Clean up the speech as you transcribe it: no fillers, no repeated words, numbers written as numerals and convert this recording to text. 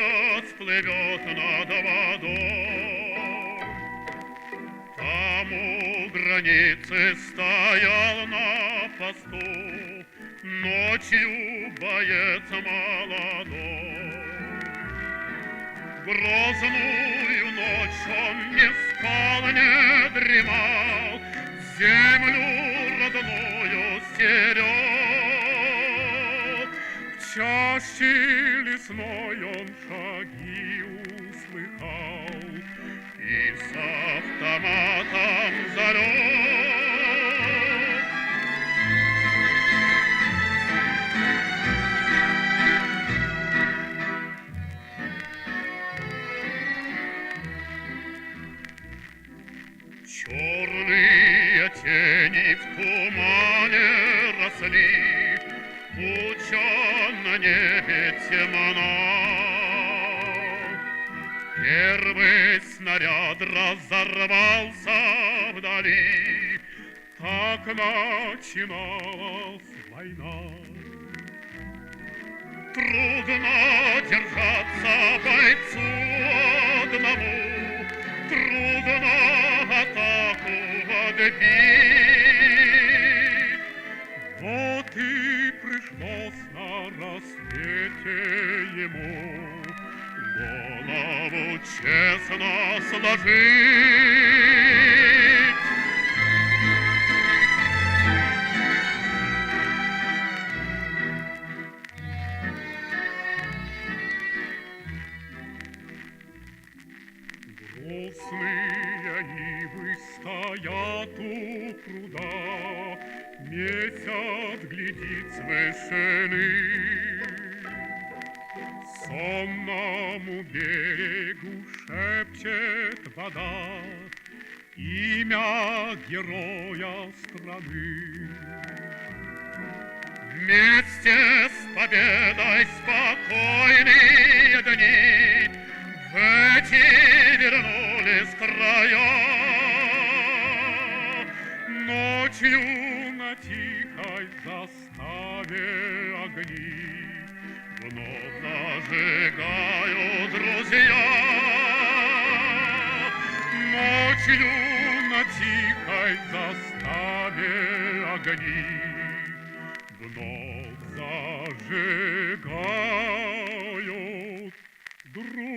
Заяц плывет над водой. Там у границы стоял на посту ночью боец молодой. Грозную ночь он не спал, не дремал, землю родную стерег. В чаще лесной он шаги услыхал и с автоматом залег. Черные тени в тумане росли, туча на небе темна. Первый снаряд разорвался вдали, так начиналась война. Трудно держаться бойцу одному, трудно атаку отбить. Вот и пришлось на рассвете ему голову честно сложить. Грустные ивы стоят у пруда, месяц глядит с вышины. Сонному берегу шепчет вода имя героя страны. Вместе с победой спокойные дни в эти вернулись края. Ночью на тихой заставе огни вновь зажигают друзья. Ночью на тихой заставе огни вновь зажигают друзья.